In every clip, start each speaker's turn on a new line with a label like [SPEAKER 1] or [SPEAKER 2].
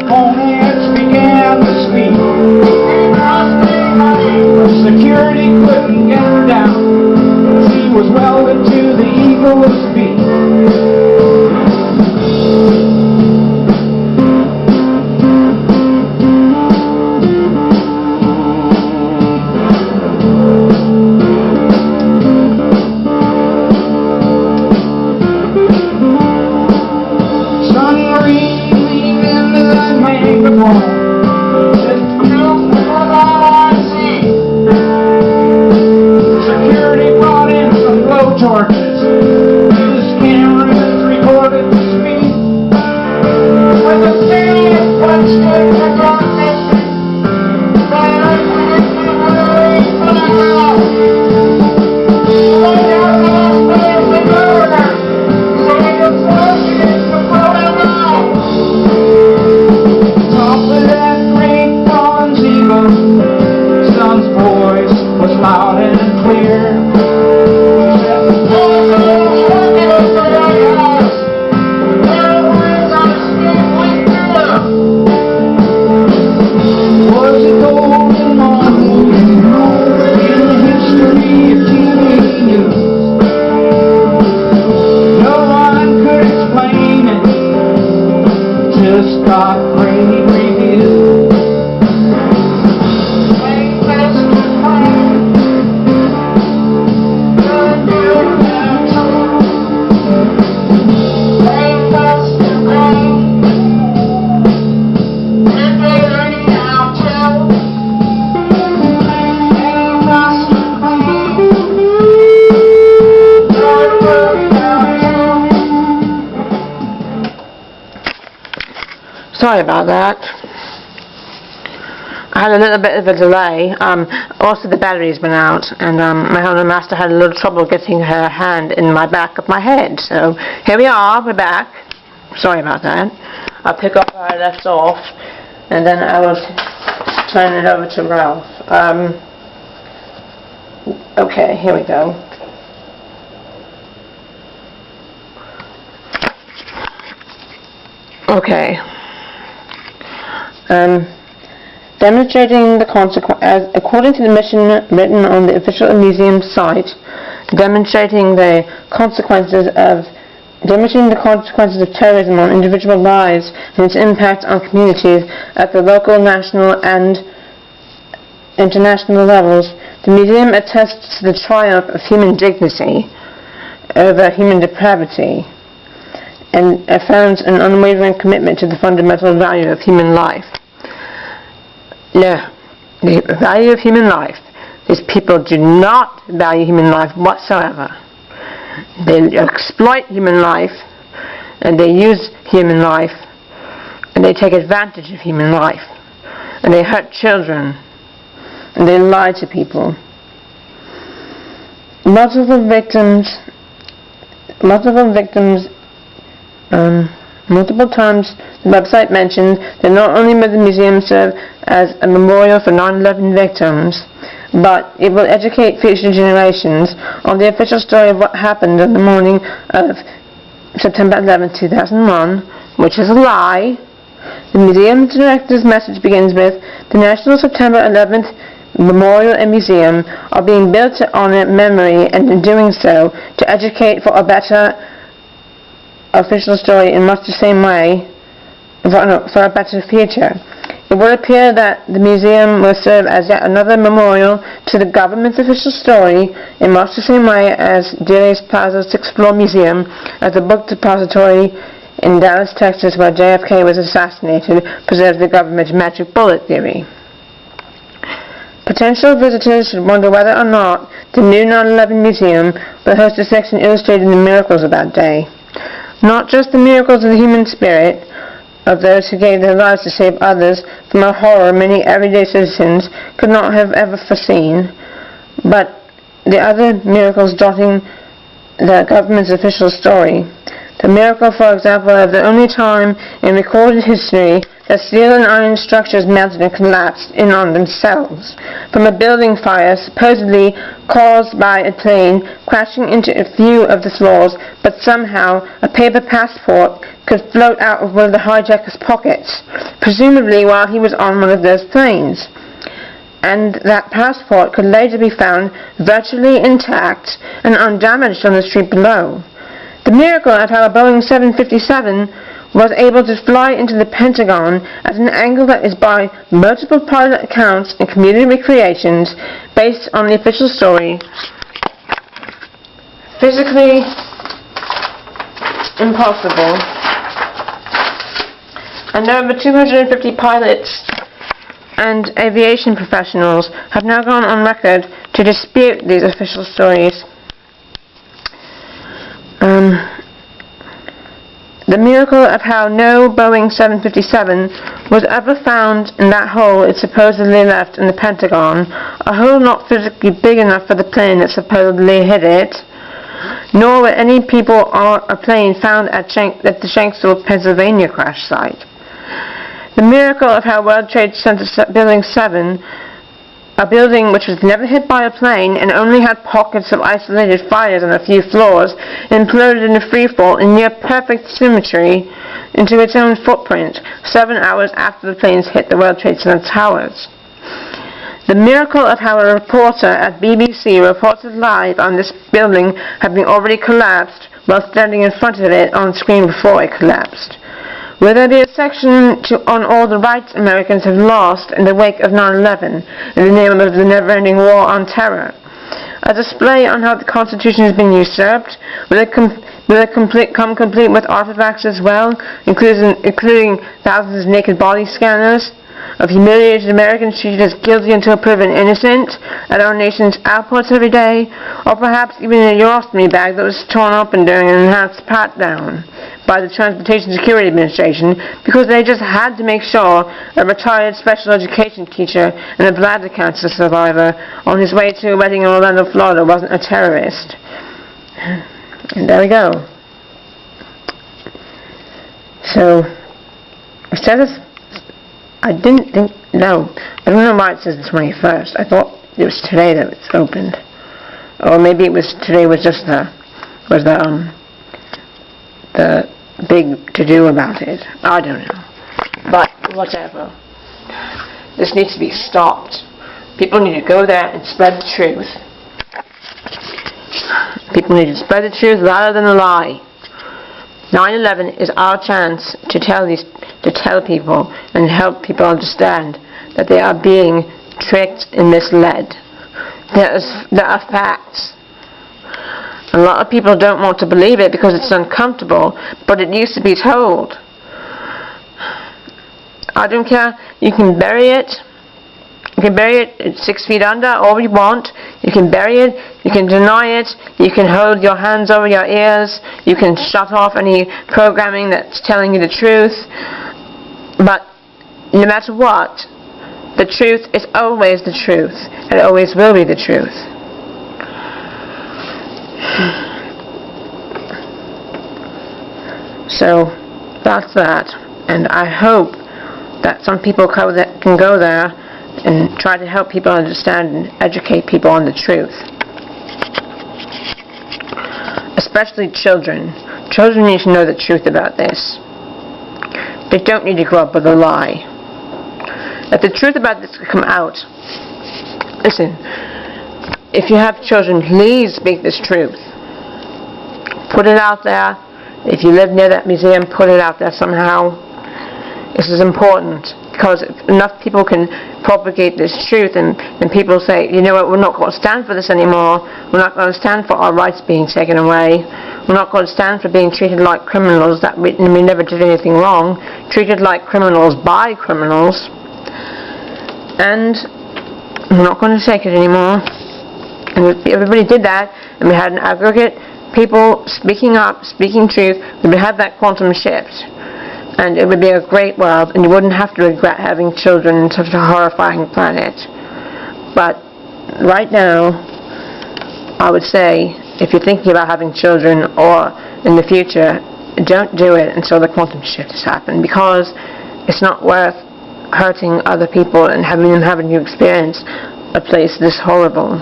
[SPEAKER 1] opponents began to speak. Security couldn't get her down. She was welded to the eagle's beak. Security brought in some blowtorches. Used cameras, recorded the speed. With a serious question to darkness, they opened it to worry for the house. They got lost with the murder, so they were fortunate to pull them out. Top of that great bronze eagle, son's voice was loud and clear. Was a golden moment in the history of TV news. No one could explain it, just got great reviews.
[SPEAKER 2] Sorry about that. I had a little bit of a delay. Also the batteries went out, and my Honor Master had a little trouble getting her hand in my back of my head. So here we are, we're back. Sorry about that. I'll pick up where I left off, and then I will turn it over to Ralph. Okay, here we go. Okay. Demonstrating the consequence, according to the mission written on the official museum site, demonstrating the consequences of terrorism on individual lives and its impact on communities at the local, national, and international levels. The museum attests to the triumph of human dignity over human depravity, and affirms an unwavering commitment to the fundamental value of human life. No, the value of human life. These people do not value human life whatsoever. They exploit human life, and they use human life, and they take advantage of human life, and they hurt children, and they lie to people. Multiple times the website mentioned that not only will the museum serve as a memorial for 9/11 victims, but it will educate future generations on the official story of what happened on the morning of September 11, 2001, which is a lie. The museum director's message begins with, "The National September 11th Memorial and Museum are being built to honor memory, and in doing so, to educate for a better official story in much the same way for a better future. It will appear that the museum will serve as yet another memorial to the government's official story in much the same way as Dealey's Plaza 6th Floor Museum as a book depository in Dallas, Texas, where JFK was assassinated, preserves the government's magic bullet theory." Potential visitors should wonder whether or not the new 9/11 museum will host a section illustrating the miracles of that day. Not just the miracles of the human spirit, of those who gave their lives to save others from a horror many everyday citizens could not have ever foreseen, but the other miracles dotting the government's official story. The miracle, for example, of the only time in recorded history that steel and iron structures melted and collapsed in on themselves from a building fire supposedly caused by a plane crashing into a few of the floors, but somehow a paper passport could float out of one of the hijackers' pockets, presumably while he was on one of those planes, and that passport could later be found virtually intact and undamaged on the street below. The miracle of how a Boeing 757 was able to fly into the Pentagon at an angle that is, by multiple pilot accounts and community recreations based on the official story, physically impossible. And over 250 pilots and aviation professionals have now gone on record to dispute these official stories. The miracle of how no Boeing 757 was ever found in that hole it supposedly left in the Pentagon, a hole not physically big enough for the plane that supposedly hit it, nor were any people or a plane found at the Shanksville, Pennsylvania crash site. The miracle of how World Trade Center Building 7, a building which was never hit by a plane and only had pockets of isolated fires on a few floors, imploded in a freefall in near perfect symmetry into its own footprint 7 hours after the planes hit the World Trade Center towers. The miracle of how a reporter at BBC reported live on this building having already collapsed while standing in front of it on screen before it collapsed. Will there be a section on all the rights Americans have lost in the wake of 9/11 in the name of the never-ending war on terror? A display on how the Constitution has been usurped? Will it come complete with artifacts as well, including thousands of naked body scanners of humiliated Americans treated as guilty until proven innocent at our nation's airports every day, or perhaps even a urostomy bag that was torn open during an enhanced pat-down by the Transportation Security Administration because they just had to make sure a retired special education teacher and a bladder cancer survivor on his way to a wedding in Orlando, Florida wasn't a terrorist. And there we go. So, instead of, I don't know why it says the 21st. I thought it was today that it's opened. Or maybe it was today was just the big to-do about it. I don't know. But whatever. This needs to be stopped. People need to go there and spread the truth. People need to spread the truth rather than a lie. 9/11 is our chance to tell people and help people understand that they are being tricked and misled. There are facts. A lot of people don't want to believe it because it's uncomfortable, but it needs to be told. I don't care. You can bury it. You can bury it 6 feet under, all you want. You can bury it. You can deny it. You can hold your hands over your ears. You can shut off any programming that's telling you the truth. But no matter what, the truth is always the truth. It always will be the truth. So that's that. And I hope that some people can go there and try to help people understand and educate people on the truth. Especially children. Children need to know the truth about this. They don't need to grow up with a lie. If the truth about this could come out, listen, if you have children, please speak this truth. Put it out there. If you live near that museum, put it out there somehow. This is important. Because if enough people can propagate this truth and people say, you know what, we're not going to stand for this anymore. We're not going to stand for our rights being taken away. We're not going to stand for being treated like criminals that we never did anything wrong. Treated like criminals by criminals. And we're not going to take it anymore. And if everybody did that, and we had an aggregate people speaking up, speaking truth, we would have that quantum shift. And it would be a great world, and you wouldn't have to regret having children in such a horrifying planet. But right now, I would say, if you're thinking about having children or in the future, don't do it until the quantum shift has happened, because it's not worth hurting other people and having to experience a place this horrible.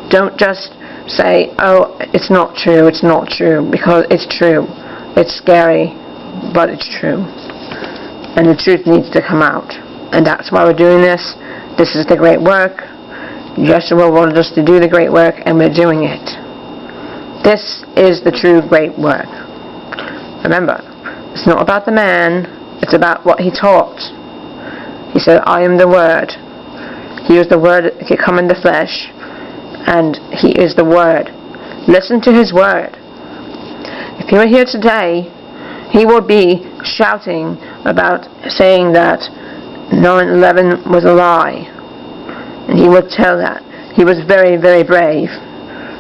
[SPEAKER 2] Don't just say, oh, it's not true, because it's true. It's scary, but it's true. and the truth needs to come out. And that's why we're doing this. This is the great work. Joshua wanted us to do the great work, and we're doing it. This is the true great work. Remember, it's not about the man, it's about what he taught. He said, I am the Word. He is the Word that could come in the flesh, and He is the Word. Listen to His Word. If He were here today, He would be shouting about saying that 9/11 was a lie. And He would tell that. He was very, very brave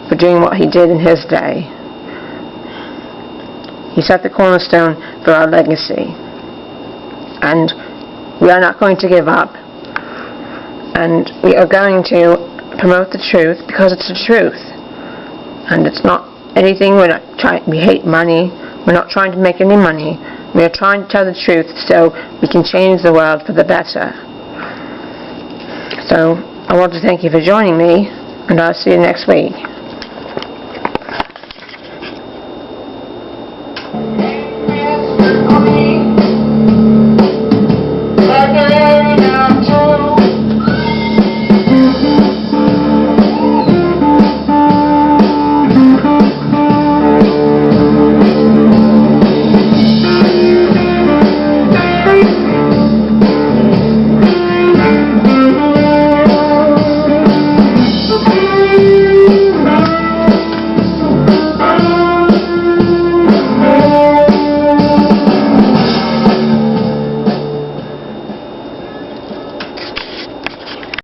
[SPEAKER 2] for doing what He did in His day. He set the cornerstone for our legacy. And we are not going to give up. And we are going to promote the truth because it's the truth. And it's not anything, we hate money. We're not trying to make any money. We are trying to tell the truth so we can change the world for the better. So, I want to thank you for joining me, and I'll see you next week.